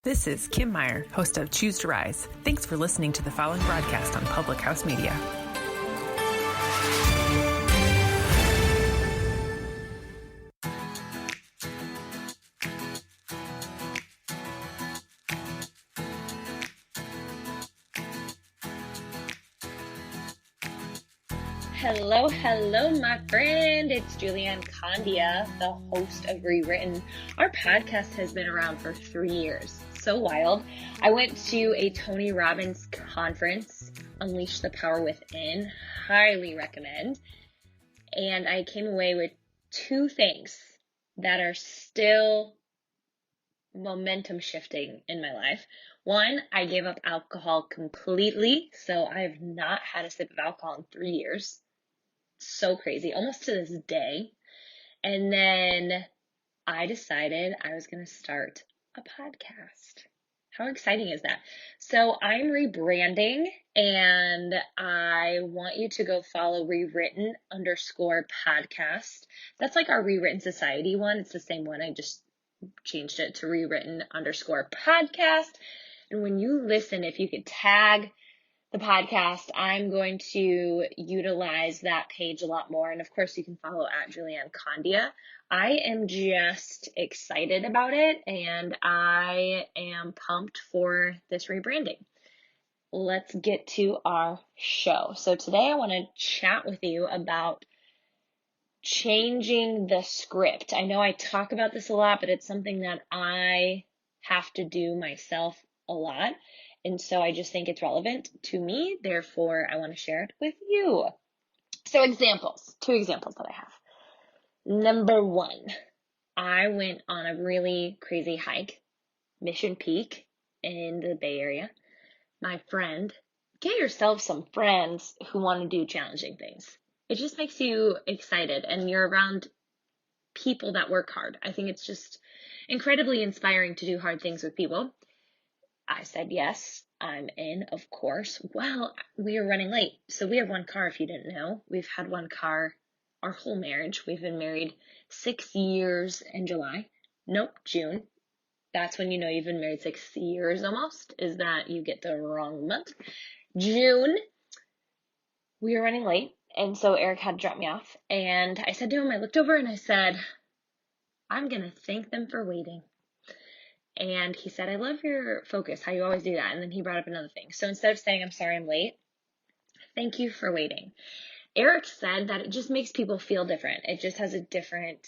This is Kim Meyer, host of Choose to Rise. Thanks for listening to the following broadcast on Public House Media. Hello, my friend. It's Julianne Condia, the host of Rewritten. Our podcast has been around for 3 years. So wild. I went to a Tony Robbins conference, Unleash the Power Within. Highly recommend. And I came away with 2 things that are still momentum shifting in my life. 1, I gave up alcohol completely. So I have not had a sip of alcohol in 3 years. So crazy, almost to this day. And then I decided I was going to start a podcast. How exciting is that? So I'm rebranding, and I want you to go follow Rewritten_podcast. That's like our Rewritten Society one. It's the same one. I just changed it to Rewritten_podcast. And when you listen, if you could tag the podcast, I'm going to utilize that page a lot more. And of course, you can follow at Julianne Condia. I am just excited about it, and I am pumped for this rebranding. Let's get to our show. So today I want to chat with you about changing the script. I know I talk about this a lot, but it's something that I have to do myself a lot. And so I just think it's relevant to me. Therefore, I want to share it with you. So 2 examples that I have. Number 1, I went on a really crazy hike, Mission Peak in the Bay Area. My friend, get yourself some friends who want to do challenging things. It just makes you excited, and you're around people that work hard. I think it's just incredibly inspiring to do hard things with people. I said yes, I'm in, of course. Well, we were running late. So we have 1 car, if you didn't know. We've had 1 car our whole marriage. We've been married 6 years in July. Nope, June. That's when you know you've been married 6 years almost, is that you get the wrong month. June, we were running late, and so Eric had to drop me off. And I said to him, I looked over and I said, I'm going to thank them for waiting. And he said, I love your focus, how you always do that. And then he brought up another thing. So instead of saying, I'm sorry I'm late, thank you for waiting. Eric said that it just makes people feel different. It just has a different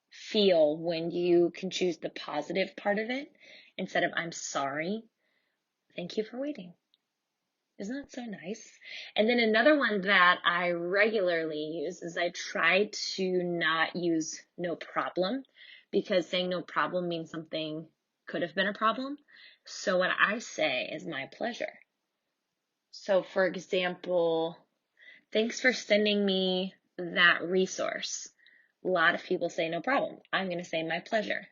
feel when you can choose the positive part of it instead of I'm sorry, thank you for waiting. Isn't that so nice? And then another one that I regularly use is I try to not use no problem, because saying no problem means something could have been a problem. So what I say is my pleasure. So for example, thanks for sending me that resource. A lot of people say no problem. I'm going to say my pleasure.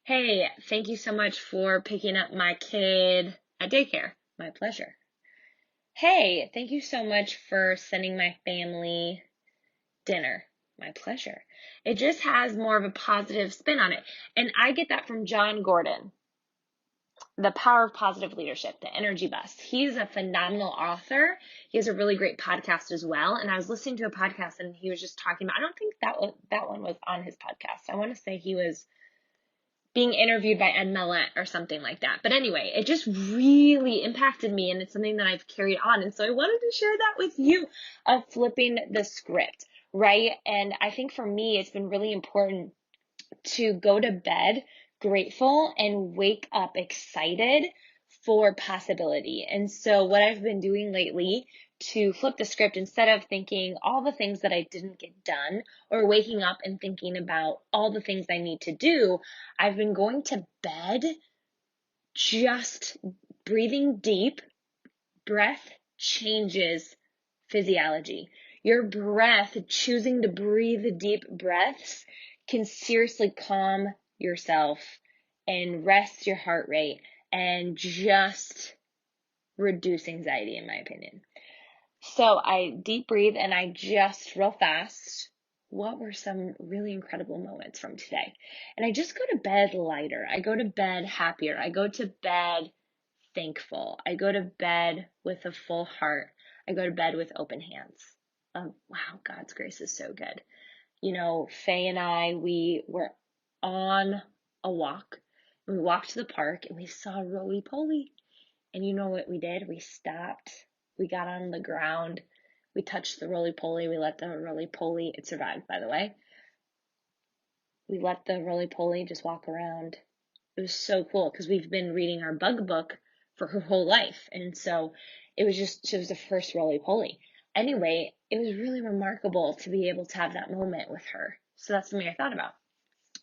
Hey, thank you so much for picking up my kid at daycare. My pleasure. Hey, thank you so much for sending my family dinner. My pleasure. It just has more of a positive spin on it. And I get that from John Gordon, The Power of Positive Leadership, the Energy Bus. He's a phenomenal author. He has a really great podcast as well. And I was listening to a podcast and he was just talking about, I don't think that one was on his podcast. I want to say he was being interviewed by Ed Mylett or something like that. But anyway, it just really impacted me, and it's something that I've carried on. And so I wanted to share that with you, of flipping the script, right? And I think for me, it's been really important to go to bed grateful and wake up excited for possibility. And so what I've been doing lately to flip the script, instead of thinking all the things that I didn't get done or waking up and thinking about all the things I need to do, I've been going to bed just breathing deep. Breath changes physiology. Your breath, choosing to breathe deep breaths, can seriously calm yourself and rest your heart rate and just reduce anxiety, in my opinion. So I deep breathe and I just real fast what were some really incredible moments from today? And I just go to bed lighter. I go to bed happier. I go to bed thankful. I go to bed with a full heart. I go to bed with open hands. Wow, God's grace is so good. Faye and I, we were on a walk, and we walked to the park, and we saw roly-poly. And you know what we did? We stopped. We got on the ground. We touched the roly-poly. We let the roly-poly, it survived, by the way. We let the roly-poly just walk around. It was so cool because we've been reading our bug book for her whole life. And so she was the first roly-poly. Anyway, it was really remarkable to be able to have that moment with her. So that's something I thought about.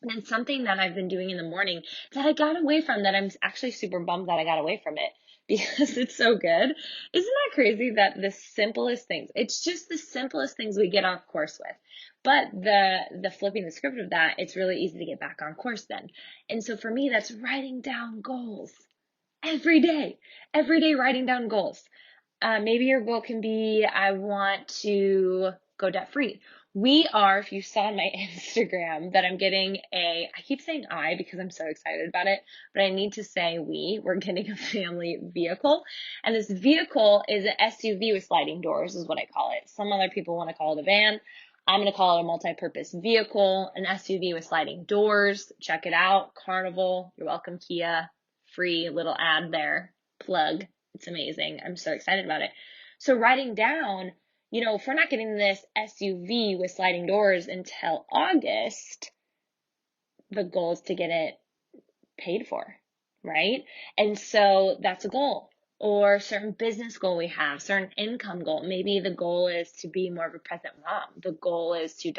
And then something that I've been doing in the morning that I got away from, that I'm actually super bummed that I got away from it because it's so good. Isn't that crazy that the simplest things, it's just the simplest things we get off course with. But the flipping the script of that, it's really easy to get back on course then. And so for me, that's writing down goals every day writing down goals. Maybe your goal can be, I want to go debt free. We are, if you saw on my Instagram, that I'm getting I keep saying I because I'm so excited about it, but I need to say we're getting a family vehicle. And this vehicle is an SUV with sliding doors is what I call it. Some other people want to call it a van. I'm going to call it a multi-purpose vehicle, an SUV with sliding doors. Check it out. Carnival. You're welcome, Kia. Free little ad there. Plug. It's amazing. I'm so excited about it. So writing down, if we're not getting this SUV with sliding doors until August, the goal is to get it paid for, right? And so that's a goal. Or a certain business goal we have, certain income goal. Maybe the goal is to be more of a present mom. The goal is to ...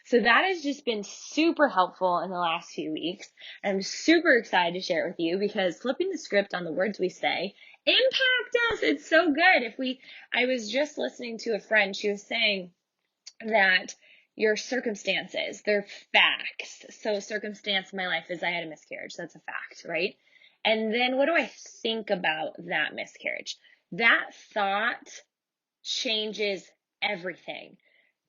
So that has just been super helpful in the last few weeks. I'm super excited to share it with you because flipping the script on the words we say impact us. It's so good. I was just listening to a friend. She was saying that your circumstances, they're facts. So circumstance in my life is I had a miscarriage. That's a fact, right? And then what do I think about that miscarriage? That thought changes everything.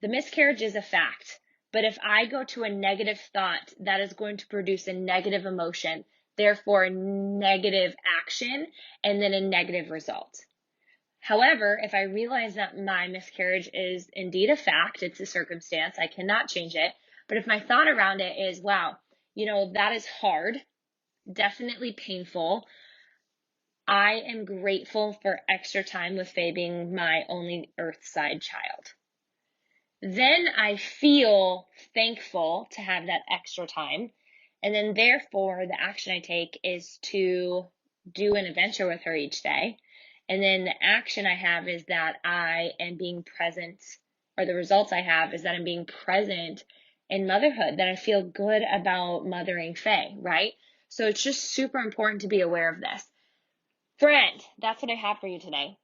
The miscarriage is a fact. But if I go to a negative thought, that is going to produce a negative emotion, therefore a negative action, and then a negative result. However, if I realize that my miscarriage is indeed a fact, it's a circumstance, I cannot change it. But if my thought around it is, wow, that is hard, definitely painful. I am grateful for extra time with Faye being my only earthside child. Then I feel thankful to have that extra time. And then therefore, the action I take is to do an adventure with her each day. And then the action I have is that I am being present, or the results I have is that I'm being present in motherhood, that I feel good about mothering Faye, right? So it's just super important to be aware of this. Friend, that's what I have for you today.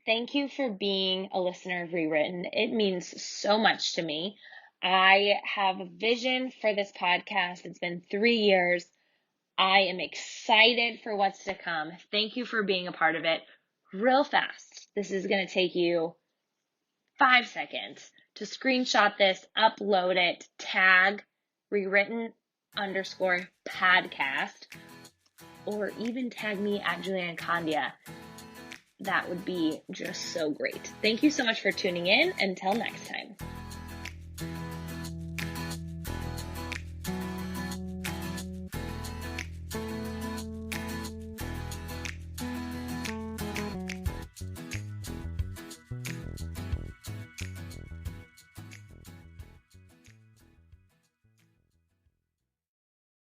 Thank you for being a listener of Rewritten. It means so much to me. I have a vision for this podcast. It's been 3 years. I am excited for what's to come. Thank you for being a part of it. Real fast, this is going to take you 5 seconds to screenshot this, upload it, tag rewritten_podcast, or even tag me at Julianne Candia. That would be just so great. Thank you so much for tuning in. Until next time.